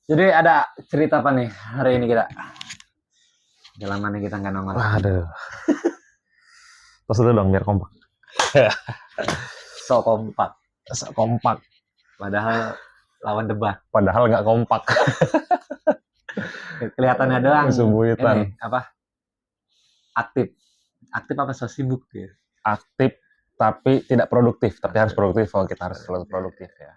Jadi ada cerita apa nih hari ini kita? Udah lama nih kita nggak nongol. Aduh. Terus dulu dong biar kompak. So kompak. Kompak. Padahal lawan debat. Padahal nggak kompak. Kelihatannya doang. Subuhitan. Ini apa? Aktif. Aktif apa so sibuk ya? Aktif tapi tidak produktif. Tapi harus produktif. Kalau kita harus selalu produktif ya.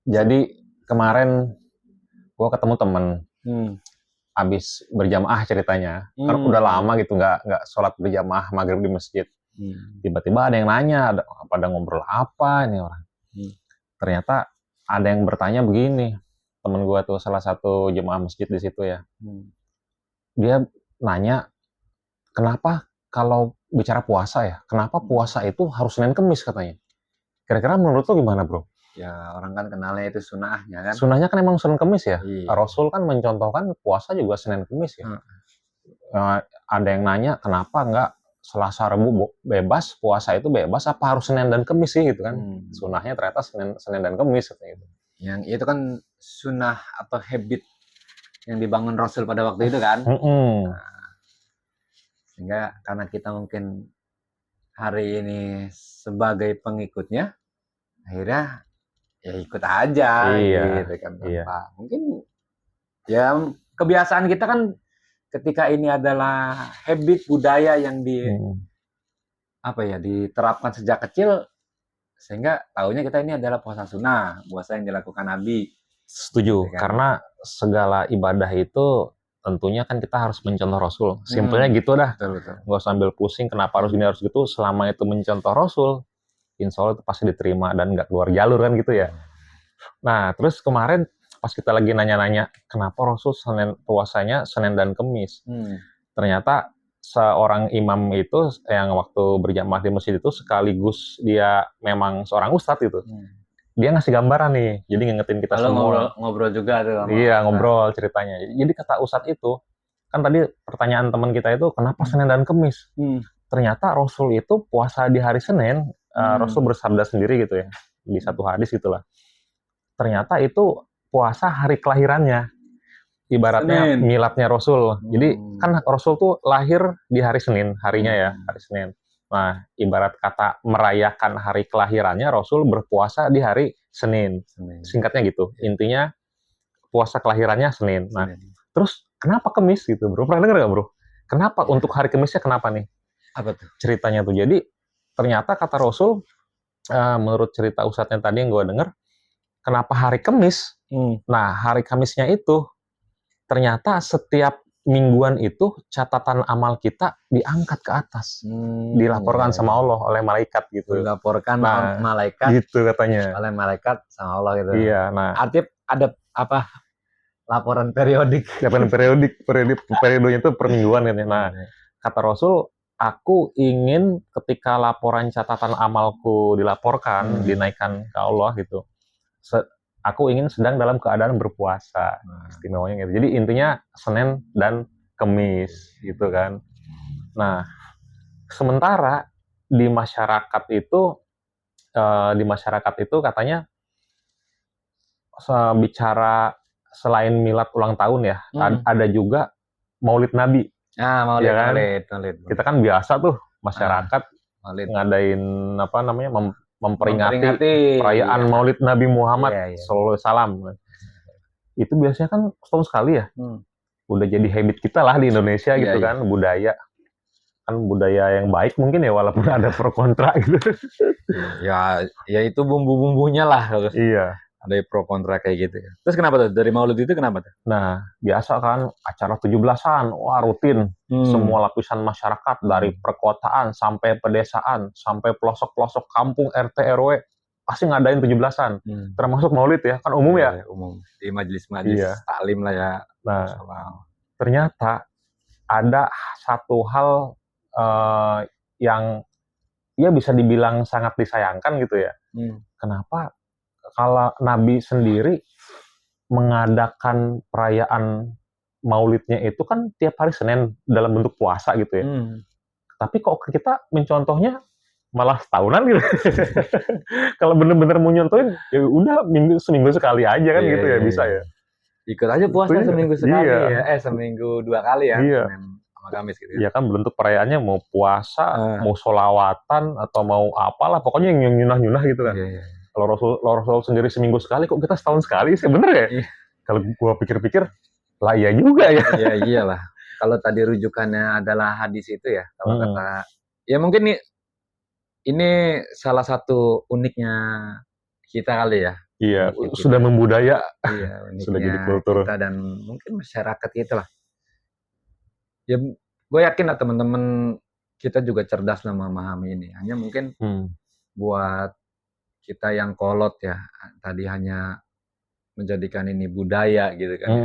Jadi kemarin gue ketemu temen, abis berjamaah ceritanya, kan udah lama gitu nggak sholat berjamaah maghrib di masjid. Tiba-tiba ada yang nanya, pada ngobrol apa ini orang. Ternyata ada yang bertanya begini, temen gue tuh salah satu jemaah masjid di situ ya. Dia nanya, kenapa kalau bicara puasa ya, kenapa puasa itu harus Senin Kemis katanya. Kira-kira menurut lo gimana bro? Ya orang kan kenalnya itu sunahnya kan. Sunahnya kan emang Senin Kemis ya. Iya. Rasul kan mencontohkan puasa juga Senin Kemis ya. Ada yang nanya kenapa nggak Selasa Rabu bebas, puasa itu bebas, apa harus Senin dan Kemis sih gitu kan. Sunahnya ternyata Senin dan Kemis gitu. Yang itu kan sunah atau habit yang dibangun Rasul pada waktu itu kan. Sehingga karena kita mungkin hari ini sebagai pengikutnya, akhirnya ya ikut aja gitu kan. Mungkin ya kebiasaan kita kan ketika ini adalah habit budaya yang diterapkan sejak kecil, sehingga tahunya kita ini adalah puasa sunnah, puasa yang dilakukan Nabi. Setuju, kan? Karena segala ibadah itu tentunya kan kita harus mencontoh Rasul. Simpelnya gitu dah. Betul. Nggak usah ambil pusing kenapa harus gini harus gitu. Selama itu mencontoh Rasul, insya Allah itu pasti diterima dan nggak keluar jalur kan gitu ya. Nah, terus kemarin pas kita lagi nanya-nanya kenapa Rasul puasanya Senin dan Kemis. Ternyata seorang imam itu yang waktu berjamaah di masjid itu sekaligus dia memang seorang ustadz gitu. Dia ngasih gambaran nih, jadi ngingetin kita semua. Ngobrol juga tuh. Iya, ngobrol ceritanya. Jadi kata ustadz itu, kan tadi pertanyaan teman kita itu kenapa Senin dan Kemis? Ternyata Rasul itu puasa di hari Senin, Rasul bersabda sendiri gitu ya, di satu hadis gitulah. Ternyata itu puasa hari kelahirannya. Ibaratnya Senin. Miladnya Rasul. Jadi kan Rasul tuh lahir di hari Senin, harinya ya, hari Senin. Nah, ibarat kata merayakan hari kelahirannya, Rasul berpuasa di hari Senin. Singkatnya gitu. Intinya puasa kelahirannya Senin. Nah, terus kenapa Kemis gitu, bro? Pernah dengar nggak, bro? Kenapa untuk hari Kemisnya kenapa nih? Apa tuh? Ceritanya tuh. Jadi ternyata kata Rasul, menurut cerita ustadznya tadi yang gue dengar, kenapa hari Kemis? Nah, hari Kamisnya itu ternyata setiap mingguan itu catatan amal kita diangkat ke atas, dilaporkan sama Allah oleh malaikat gitu. Dilaporkan malaikat gitu katanya. Oleh malaikat sama Allah gitu. Iya, nah. Artinya ada apa? Laporan periodik. Laporan periodenya itu per mingguan kan. Nah, kata Rasul, aku ingin ketika laporan catatan amalku dilaporkan, dinaikkan ke Allah gitu. Aku ingin sedang dalam keadaan berpuasa, istimewanya gitu. Jadi intinya Senin dan Kemis gitu kan. Nah, sementara di masyarakat itu katanya bicara selain milad ulang tahun ya, ada juga Maulid Nabi. Maulid, ya kan? Maulid. Kita kan biasa tuh masyarakat ngadain memperingati perayaan Maulid Nabi Muhammad sallallahu alaihi wasallam. Itu biasanya kan setahun sekali ya. Udah jadi habit kita lah di Indonesia gitu kan, budaya. Kan budaya yang baik mungkin ya, walaupun ada pro kontra gitu. Ya itu bumbu-bumbunya lah. Iya. Ada pro kontra kayak gitu. Terus kenapa tuh? Dari Maulid itu kenapa tuh? Nah, biasa kan acara 17-an, wah rutin. Semua lapisan masyarakat dari perkotaan sampai pedesaan, sampai pelosok-pelosok kampung RT RW pasti ngadain 17-an. Termasuk Maulid ya, kan umum ya? Umum. Di majelis-majelis taklim lah ya. Nah, ternyata ada satu hal yang ya bisa dibilang sangat disayangkan gitu ya. Kenapa kalau Nabi sendiri mengadakan perayaan Maulidnya itu kan tiap hari Senin dalam bentuk puasa gitu ya. Tapi kok kita mencontohnya malah setahunan gitu. Kalau bener-bener mau nyontohin, ya udah seminggu sekali aja kan gitu ya, bisa ya. Ikut aja puasa seminggu sekali ya. Seminggu 2 kali ya, Senin sama Kamis gitu. Iya kan bentuk perayaannya mau puasa, mau sholawatan, atau mau apalah, pokoknya yang nyunah-nyunah gitu kan. Kalau Rasul sendiri seminggu sekali, kok kita setahun sekali sih, bener ya? Kalau gua pikir-pikir, lah iya juga ya. Iya iyalah. Kalau tadi rujukannya adalah hadis itu ya, kalau kata, ya mungkin ini salah satu uniknya kita kali ya. Iya, sudah membudaya. Iya, sudah jadi kultur. Kita dan mungkin masyarakat kita lah. Ya, gue yakin lah teman-teman kita juga cerdas lah memahami ini. Hanya mungkin buat kita yang kolot ya, tadi hanya menjadikan ini budaya gitu kan ya.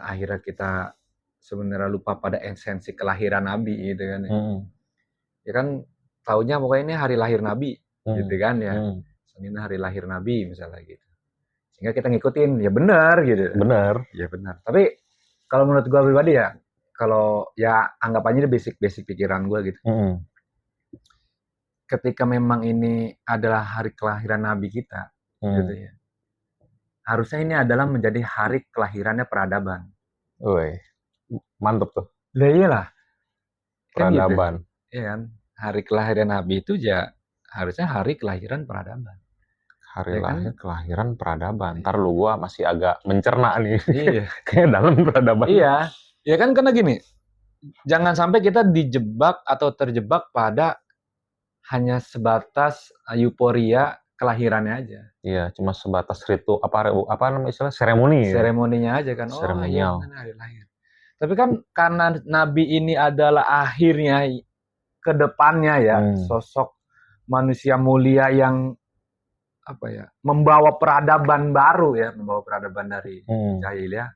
Akhirnya kita sebenarnya lupa pada esensi kelahiran Nabi gitu kan ya. Ya kan taunya pokoknya ini hari lahir Nabi gitu kan ya. Senin hari lahir Nabi misalnya gitu. Sehingga kita ngikutin, ya benar gitu. Benar. Ya benar. Tapi kalau menurut gue pribadi ya, kalau ya anggap aja basic pikiran gue gitu. Ketika memang ini adalah hari kelahiran Nabi kita, gitu ya. Harusnya ini adalah menjadi hari kelahirannya peradaban. Woi, mantep tuh. Lah iyalah. Peradaban. Iya kan? Hari kelahiran Nabi itu ya harusnya hari kelahiran peradaban. Hari lahir kelahiran peradaban. Ntar lu gua masih agak mencerna nih. Iya. Kayak dalam peradaban. Iya. Ya kan karena gini, jangan sampai kita dijebak atau terjebak pada hanya sebatas euforia kelahirannya aja. Iya, cuma sebatas apa namanya istilah seremoni. Seremoninya aja kan. Seremonial. Oh iya, hari lahir. Tapi kan karena Nabi ini adalah akhirnya ke depannya ya, sosok manusia mulia yang apa ya, membawa peradaban baru ya, membawa peradaban dari jahiliyah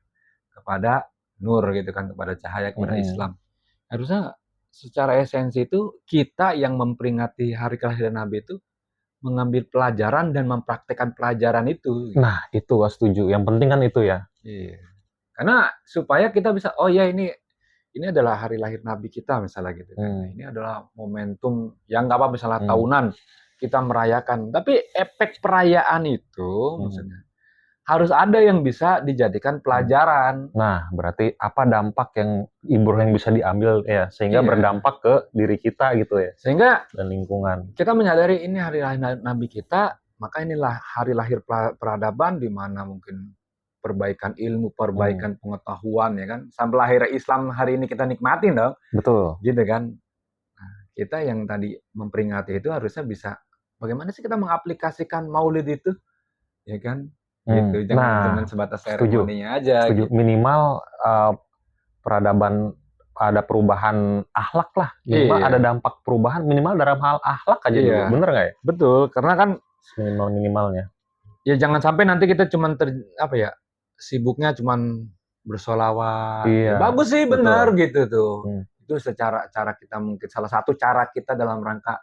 kepada nur gitu kan, kepada cahaya, kepada Islam. Harusnya secara esensi itu kita yang memperingati hari kelahiran Nabi itu mengambil pelajaran dan mempraktekkan pelajaran itu. Nah, itu gua setuju. Yang penting kan itu ya. Iya. Karena supaya kita bisa, oh ya ini adalah hari lahir Nabi kita misalnya gitu kan. Ini adalah momentum yang nggak apa misalnya tahunan kita merayakan. Tapi efek perayaan itu maksudnya harus ada yang bisa dijadikan pelajaran. Nah, berarti apa dampak yang ibrah yang bisa diambil ya sehingga berdampak ke diri kita gitu ya. Sehingga dan lingkungan. Kita menyadari ini hari lahir Nabi kita, maka inilah hari lahir peradaban di mana mungkin perbaikan ilmu, perbaikan pengetahuan ya kan. Sampai lahir Islam hari ini kita nikmatin dong. Betul. Gitu kan. Nah, kita yang tadi memperingati itu harusnya bisa bagaimana sih kita mengaplikasikan Maulid itu? Ya kan? Gitu. Jangan sebatas seremoninya aja. Setuju. Gitu. Minimal peradaban ada perubahan akhlak lah. Minimal ada dampak perubahan minimal dalam hal akhlak aja dulu. Bener nggak ya? Betul. Karena kan minimalnya. Ya jangan sampai nanti kita cuman sibuknya cuman bersolawat. Iya, bagus sih, benar gitu tuh. Itu secara cara kita mungkin salah satu cara kita dalam rangka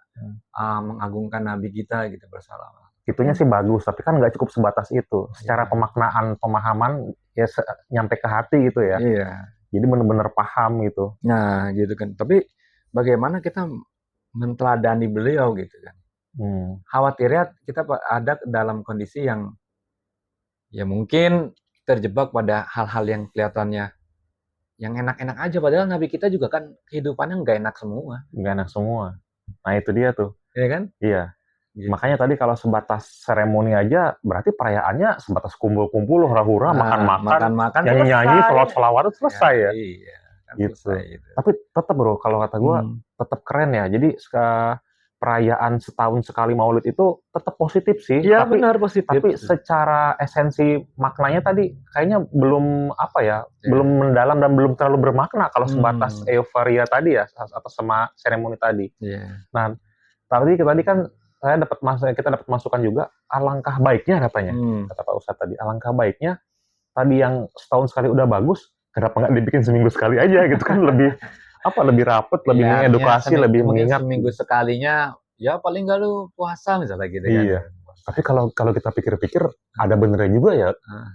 mengagungkan Nabi kita gitu, bersolawat. Itunya sih bagus, tapi kan nggak cukup sebatas itu. Secara pemaknaan, pemahaman ya nyampe ke hati gitu ya. Iya. Jadi benar-benar paham gitu. Nah gitu kan. Tapi bagaimana kita menteladani beliau gitu kan. Khawatirnya kita ada dalam kondisi yang ya mungkin terjebak pada hal-hal yang kelihatannya yang enak-enak aja, padahal Nabi kita juga kan kehidupannya nggak enak semua. Nggak enak semua. Nah itu dia tuh. Iya kan? Iya. Gitu. Makanya tadi kalau sebatas seremoni aja, berarti perayaannya sebatas kumpul-kumpul, hura-hura, makan-makan, nyanyi-nyanyi, sholat-sholawat itu selesai ya. Iya. Kan gitu. Selesai, gitu. Tapi tetap bro, kalau kata gue tetap keren ya. Jadi perayaan setahun sekali Maulid itu tetap positif sih. Iya benar positif. Tapi secara esensi maknanya tadi kayaknya belum belum mendalam dan belum terlalu bermakna kalau sebatas euforia tadi ya atau sama seremoni tadi. Nah, tadi kan kita dapat masukan juga alangkah baiknya katanya kata Pak Ustadz tadi, alangkah baiknya tadi yang setahun sekali udah bagus, kenapa nggak dibikin seminggu sekali aja gitu kan, lebih apa lebih rapet, lebih Iya, mengedukasi, lebih mungkin mengingat. seminggu sekalinya, ya paling nggak lu puasa misalnya gitu kan. Iya. Tapi kalau kita pikir-pikir ada benernya juga ya.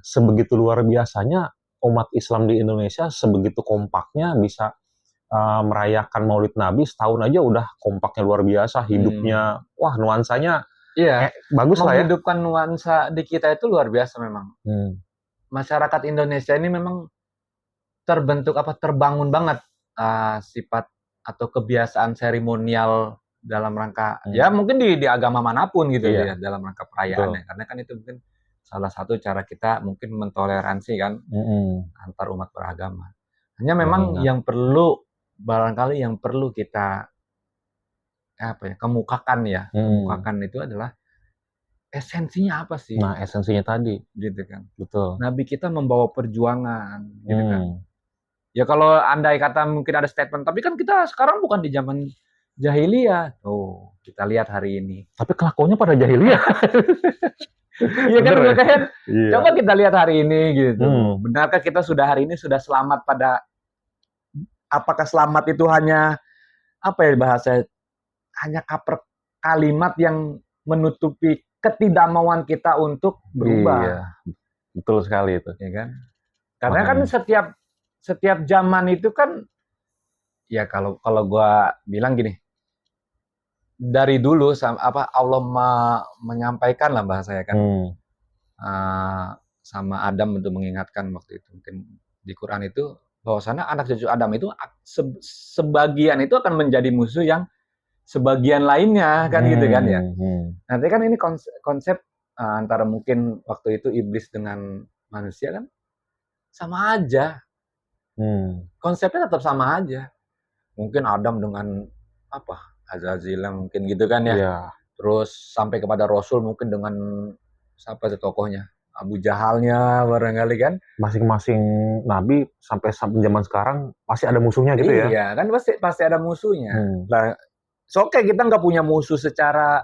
Sebegitu luar biasanya umat Islam di Indonesia, sebegitu kompaknya bisa merayakan Maulid Nabi setahun aja udah kompaknya luar biasa, hidupnya, wah nuansanya Iya, bagus lah ya. menghidupkan nuansa di kita itu luar biasa memang. Masyarakat Indonesia ini memang terbangun banget sifat atau kebiasaan seremonial dalam rangka ya mungkin di agama manapun gitu ya, dalam rangka perayaan ya. Karena kan itu mungkin salah satu cara kita mungkin mentoleransi kan antar umat beragama. Hanya memang yang perlu barangkali yang perlu kita kemukakan itu adalah esensinya apa sih? Nah, esensinya tadi gitu kan. Betul. Nabi kita membawa perjuangan gitu kan. Ya kalau andai kata mungkin ada statement, tapi kan kita sekarang bukan di zaman jahiliyah. Oh, kita lihat hari ini. Tapi kelakuannya pada jahiliyah. Iya kan, makanya coba kita lihat hari ini gitu. Benarkah kita hari ini sudah selamat pada, apakah selamat itu hanya, bahasa, hanya kalimat yang menutupi ketidakmauan kita untuk berubah. Iya, betul sekali itu. Ya kan? Karena kan setiap zaman itu kan, ya kalau gua bilang gini, dari dulu Allah menyampaikan lah bahasanya kan, sama Adam untuk mengingatkan waktu itu mungkin di Quran itu bahwasanya anak cucu Adam itu sebagian itu akan menjadi musuh yang sebagian lainnya kan gitu kan ya. Nanti kan ini konsep antara mungkin waktu itu iblis dengan manusia kan sama aja. Konsepnya tetap sama aja. Mungkin Adam dengan Azazil mungkin gitu kan ya. Iya. Terus sampai kepada Rasul mungkin dengan siapa sih tokohnya? Abu Jahalnya barangkali kan. Masing-masing nabi sampai zaman sekarang pasti ada musuhnya gitu ya. Iya, kan pasti ada musuhnya. Nah, oke kita nggak punya musuh secara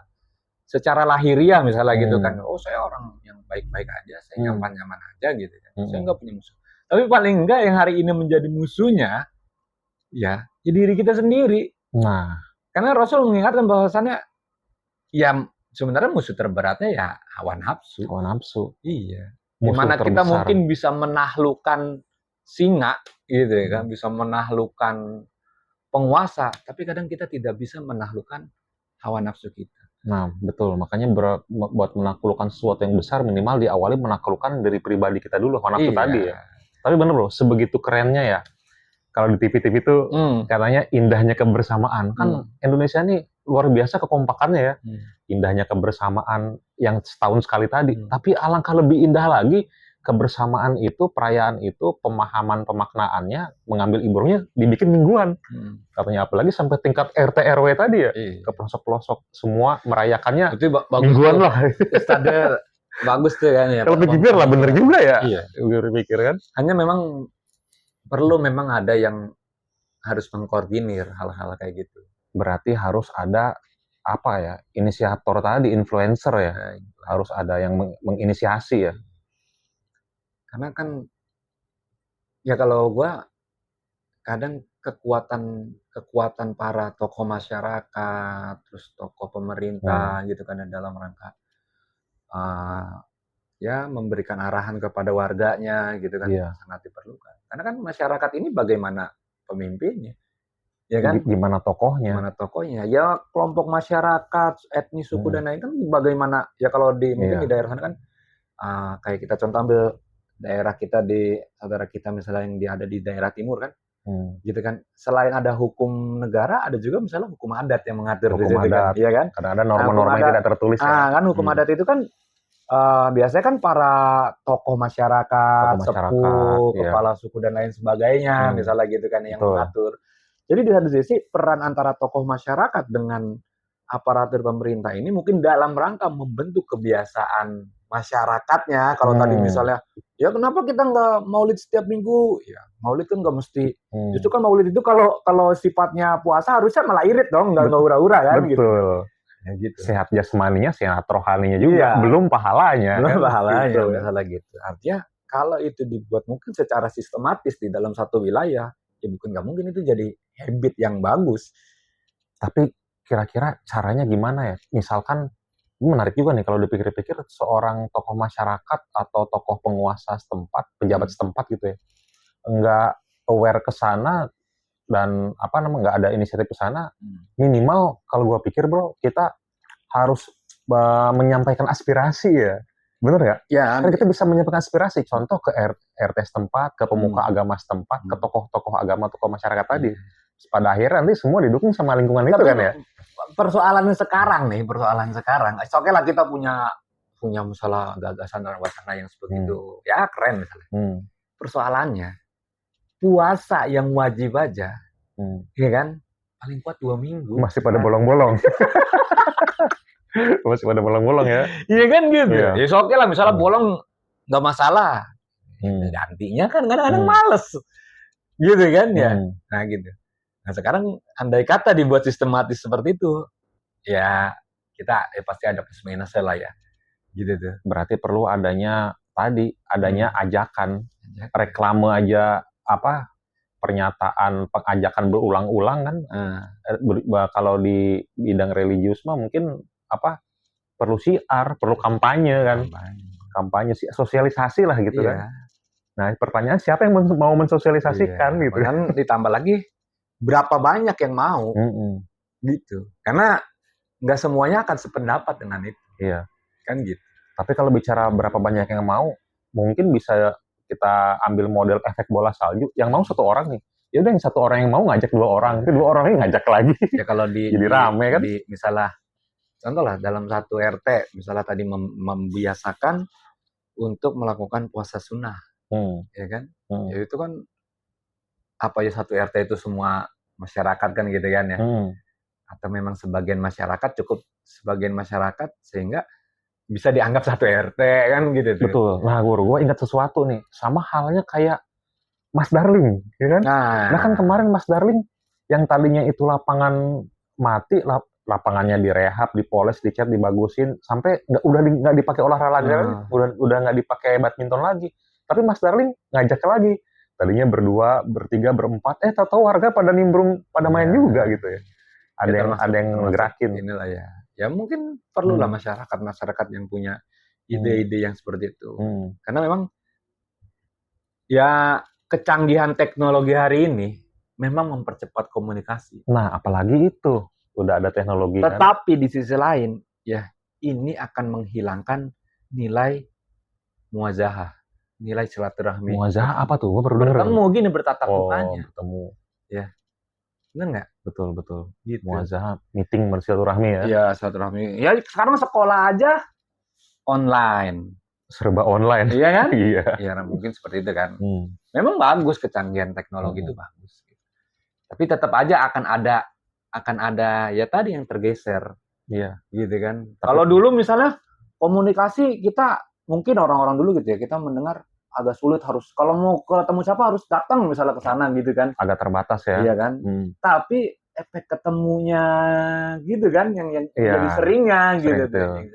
lahiriah misalnya gitu kan. Oh, saya orang yang baik-baik aja, saya nyaman-nyaman aja gitu kan. Saya nggak punya musuh. Tapi paling enggak yang hari ini menjadi musuhnya ya diri kita sendiri. Nah, karena Rasul mengingatkan bahwasannya ya sebenarnya musuh terberatnya ya hawa nafsu. Hawa nafsu. Iya. Dimana kita mungkin bisa menaklukkan singa gitu ya kan, bisa menaklukkan penguasa, tapi kadang kita tidak bisa menaklukkan hawa nafsu kita. Nah, betul. Makanya buat menaklukkan sesuatu yang besar minimal diawali menaklukkan dari pribadi kita dulu, hawa nafsu tadi ya. Tapi bener loh, sebegitu kerennya ya. Kalau di TV-TV itu katanya indahnya kebersamaan. Kan Indonesia nih luar biasa kekompakannya ya. Indahnya kebersamaan yang setahun sekali tadi. Tapi alangkah lebih indah lagi kebersamaan itu, perayaan itu, pemahaman pemaknaannya, mengambil ibrahnya dibikin mingguan. Katanya apalagi sampai tingkat RT RW tadi ya. Ke pelosok-pelosok semua merayakannya itu mingguan lah. Bagus tuh kan ya. Kalau pikir lah bener juga ya. Iya. Pikir kan. Hanya memang perlu ada yang harus mengkoordinir hal-hal kayak gitu. Berarti harus ada inisiator tadi, influencer ya. Harus ada yang menginisiasi ya. Karena kan ya kalau gua kadang kekuatan para tokoh masyarakat, terus tokoh pemerintah gitu kan dalam rangka ya memberikan arahan kepada warganya gitu kan sangat diperlukan. Karena kan masyarakat ini bagaimana pemimpinnya, ya kan? Gimana tokohnya? Gimana tokohnya? Ya kelompok masyarakat, etnis, suku dan lain kan bagaimana? Ya kalau mungkin di daerah sana kan kayak kita contoh ambil daerah kita di saudara kita misalnya yang ada di daerah timur kan, gitu kan. Selain ada hukum negara, ada juga misalnya hukum adat yang mengatur hukum adat, kan, iya kan? Karena ada norma-norma yang tidak tertulis. Kan hukum adat itu kan biasanya kan para tokoh masyarakat, sepuh, kepala suku dan lain sebagainya, misalnya gitu kan yang mengatur. Jadi di satu sisi peran antara tokoh masyarakat dengan aparatur pemerintah ini mungkin dalam rangka membentuk kebiasaan masyarakatnya. Kalau tadi misalnya, ya kenapa kita nggak maulid setiap minggu? Ya maulid kan nggak mesti. Justru kan maulid itu kalau sifatnya puasa harusnya malah irit dong, nggak ura-ura kan. Betul. Gitu. Ya gitu. Sehat jasmaninya, sehat rohaninya juga, belum pahalanya. Belum pahalanya, gitu. Misalnya gitu. Artinya kalau itu dibuat mungkin secara sistematis di dalam satu wilayah, ya bukan nggak mungkin itu jadi habit yang bagus. Tapi kira-kira caranya gimana ya? Misalkan, ini menarik juga nih kalau dipikir-pikir, seorang tokoh masyarakat atau tokoh penguasa setempat, pejabat setempat gitu ya, nggak aware ke sana dan nggak ada inisiatif ke sana, minimal kalau gua pikir bro, kita harus menyampaikan aspirasi ya. Bener nggak? Ya, Kan kita bisa menyampaikan aspirasi, contoh ke RT setempat, ke pemuka agama setempat, ke tokoh-tokoh agama, tokoh masyarakat tadi. Pada akhirnya nanti semua didukung sama lingkungan itu kan ya. Persoalan sekarang, oke lah kita punya masalah gagasan dan wacana yang seperti itu, ya keren misalnya. Persoalannya puasa yang wajib aja, ya kan, paling kuat 2 minggu. Masih pada bolong-bolong. Masih pada bolong-bolong ya. Iya kan gitu. Ya oke lah, misalnya bolong nggak masalah. Gantinya kan kadang-kadang males, gitu kan ya. Nah gitu. Nah sekarang andai kata dibuat sistematis seperti itu, ya kita pasti ada plus minusnya lah ya. Gitu tuh. Berarti perlu adanya ajakan, reklame aja pernyataan pengajakan berulang-ulang kan. Kalau di bidang religius mah mungkin perlu syiar, perlu kampanye kan. Kampanye sosialisasi lah gitu kan. Nah, pertanyaan siapa yang mau mensosialisasikan gitu. Kan ditambah lagi berapa banyak yang mau. Gitu. Karena nggak semuanya akan sependapat dengan itu. Iya. Kan gitu. Tapi kalau bicara berapa banyak yang mau, mungkin bisa kita ambil model efek bola salju. Yang mau 1 orang nih. Ya udah yang 1 orang yang mau ngajak 2 orang, itu 2 orang ini ngajak lagi. Ya kalau jadi rame kan. Misalnya contoh lah dalam 1 RT, misalnya tadi membiasakan untuk melakukan puasa sunnah. Ya kan? Ya itu kan apa ya 1 RT itu semua masyarakat kan gitu kan ya. Atau memang sebagian masyarakat, cukup sebagian masyarakat sehingga bisa dianggap 1 RT kan gitu tuh. Betul. Nah, gue ingat sesuatu nih. Sama halnya kayak Mas Darling, ya kan? Nah kan kemarin Mas Darling yang tadinya itu lapangan mati, lapangannya direhab, dipoles, dicat, dibagusin, sampai udah nggak dipakai olahraga, udah nggak dipakai badminton lagi. Tapi Mas Darling ngajak lagi. Tadinya berdua, bertiga, berempat, tahu-tahu warga pada nimbrung, pada main juga gitu ya. Ada yang ngerakin. Inilah ya. Ya mungkin perlulah masyarakat yang punya ide-ide yang seperti itu. Karena memang ya kecanggihan teknologi hari ini memang mempercepat komunikasi. Nah, apalagi itu udah ada teknologi. Tetapi di sisi lain, ya ini akan menghilangkan nilai muazahah, nilai silaturahmi. Muazahah apa tuh? Bertemu gini, bertatap mukanya. Bertemu. Ya, benar nggak? Betul. Gitu. Muazahah, meeting bersilaturahmi ya. Iya, silaturahmi. Ya sekarang sekolah aja online. Serba online. Iya kan? Iya. Ya mungkin seperti itu kan. Memang bagus kecanggihan teknologi itu bagus. Tapi tetap aja akan ada ya tadi yang tergeser. Iya. Gitu kan. Kalau dulu misalnya komunikasi kita mungkin orang-orang dulu gitu ya, kita mendengar agak sulit, harus kalau mau ketemu siapa harus datang misalnya ke sana gitu kan. Agak terbatas ya. Iya kan. Tapi efek ketemunya gitu kan yang jadi seringnya gitu tuh.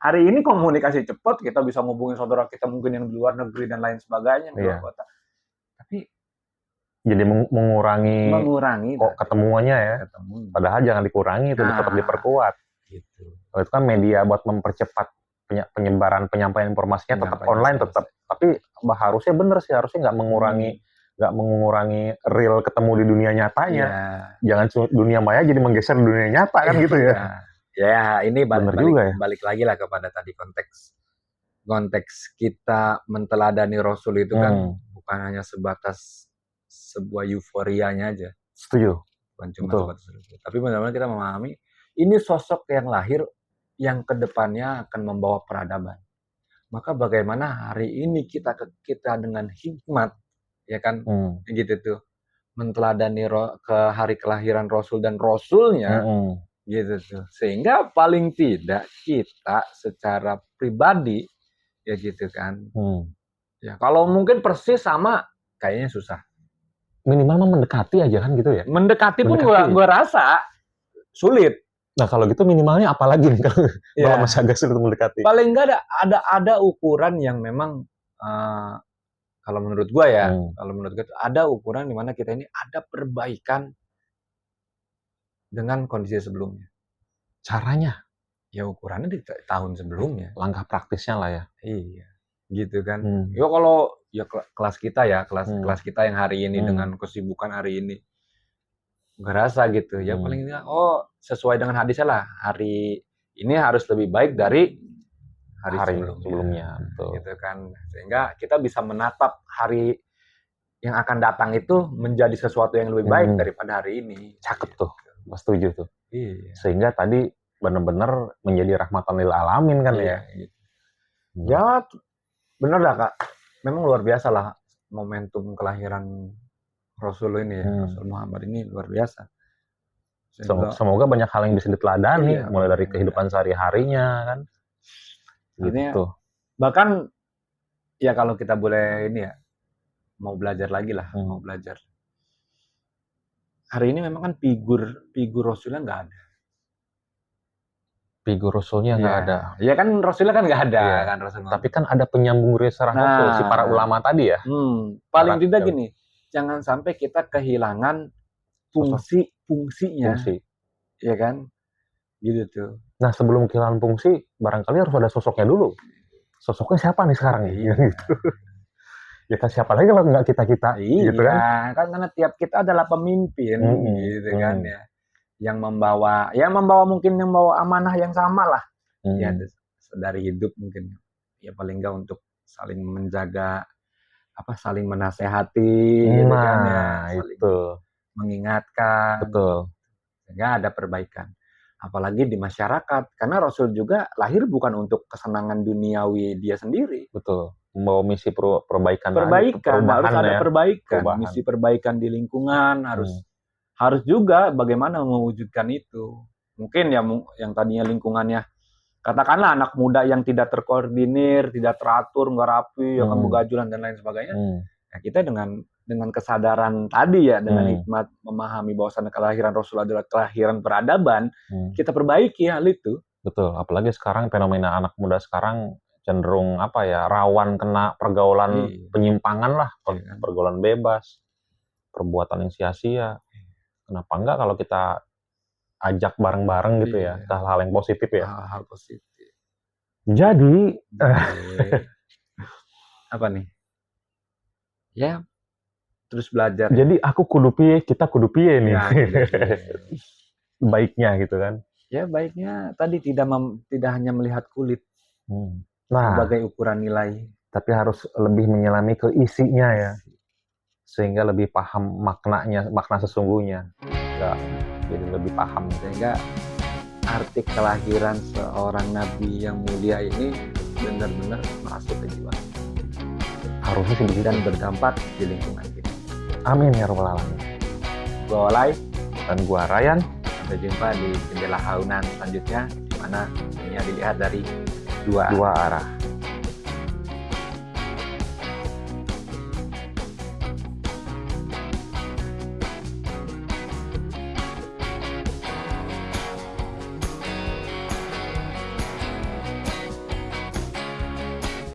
Hari ini komunikasi cepat, kita bisa ngubungin saudara kita mungkin yang di luar negeri dan lain sebagainya, di luar kota. Tapi jadi mengurangi kok ketemuannya ya. Padahal jangan dikurangi, itu tetap diperkuat. Gitu. Itu kan media buat mempercepat penyampaian informasinya, tetap online tetap. Tapi harusnya bener sih, harusnya nggak mengurangi real ketemu di dunia nyatanya. Jangan dunia maya jadi menggeser dunia nyata kan gitu ya. Ya, ini balik lagi lah kepada tadi konteks kita menteladani Rasul itu kan bukan hanya sebatas sebuah euforianya aja. Setuju. Bukan cuma sebatas itu. Tapi benar-benar kita memahami ini sosok yang lahir yang kedepannya akan membawa peradaban. Maka bagaimana hari ini kita dengan hikmat, ya kan, gitu tuh, menteladani ke hari kelahiran Rasul dan Rasulnya. Gitu tuh. Sehingga paling tidak kita secara pribadi ya gitu kan. Ya kalau mungkin persis sama kayaknya susah. Minimal mendekati aja kan gitu ya. Mendekati pun gua rasa sulit. Nah, kalau gitu minimalnya apa lagi nih kalau masih agak sulit mendekati? Paling enggak ada ukuran yang memang kalau menurut gua ya, kalau menurut gua ada ukuran di mana kita ini ada perbaikan dengan kondisi sebelumnya. Caranya? Ya ukurannya di tahun sebelumnya. Langkah praktisnya lah ya. Iya, gitu kan. Ya kalau ya kelas kita ya, kelas kita yang hari ini dengan kesibukan hari ini ngerasa gitu. Ya paling enggak, oh sesuai dengan hadisnya lah. Hari ini harus lebih baik dari hari sebelumnya. Betul. Gitu kan. Sehingga kita bisa menatap hari yang akan datang itu menjadi sesuatu yang lebih baik daripada hari ini. Cakep tuh, setuju tuh. Iya. Sehingga tadi benar-benar menjadi rahmatan lil alamin kan ya. Gitu. Ya benar dah Kak. Memang luar biasa lah momentum kelahiran Rasul ini ya. Rasul Muhammad ini luar biasa. Semoga banyak hal yang bisa diteladani, mulai dari kehidupan sehari-harinya kan. Gitu. Bahkan ya kalau kita boleh ini ya, mau belajar lagi lah, mau belajar. Hari ini memang kan figur Rasulnya nggak ada. Figur Rasulnya nggak ada. Iya kan Rasulnya kan nggak ada kan Rasulnya. Tapi kan ada penyambung risalah Rasul, si para ulama tadi ya. Paling tidak gini, jangan sampai kita kehilangan fungsinya. Iya kan? Gitu tuh. Nah sebelum kehilangan fungsi, barangkali harus ada sosoknya dulu. Sosoknya siapa nih sekarang? Iya. Gitu. Ya kan siapa lagi kalau nggak kita-kita. Iya, gitu kan? Karena tiap kita adalah pemimpin, gitu kan ya. Yang membawa mungkin yang membawa amanah yang sama lah. Ya dari hidup mungkin. Ya paling enggak untuk saling menjaga, saling menasehati, gitu kan ya. Saling mengingatkan. Betul. Sehingga ada perbaikan. Apalagi di masyarakat. Karena Rasul juga lahir bukan untuk kesenangan duniawi dia sendiri. Betul. Membawa misi perbaikan. Harus ada perbaikan. Misi perbaikan di lingkungan harus juga bagaimana mewujudkan itu. Mungkin ya yang tadinya lingkungannya katakanlah anak muda yang tidak terkoordinir, tidak teratur, nggak rapi, akan begajulan dan lain sebagainya. Ya kita dengan kesadaran tadi ya, dengan hikmat memahami bahwasannya kelahiran Rasul adalah kelahiran peradaban, kita perbaiki hal itu. Betul. Apalagi sekarang fenomena anak muda sekarang cenderung rawan kena pergaulan penyimpangan lah, pergaulan bebas, perbuatan yang sia-sia. Kenapa enggak kalau kita ajak bareng-bareng gitu ya, ke hal-hal yang positif ya. Hal-hal positif. Jadi apa nih? Ya, terus belajar. Jadi aku kudu piye, kita kudu piye nih. Baiknya gitu kan. Ya, baiknya tadi tidak hanya melihat kulit. Nah, sebagai ukuran nilai, tapi harus lebih menyelami ke isinya ya. Sehingga lebih paham maknanya, makna sesungguhnya. Ya, jadi lebih paham. Sehingga arti kelahiran seorang nabi yang mulia ini benar-benar masuk ke jiwa. Harusnya sih begitu. Dan berdampak di lingkungan kita. Amin ya rabbal alamin. Gua Olay dan gua Ryan. Sampai jumpa di Jendela Haunan selanjutnya, di mana dunia dilihat dari dua arah.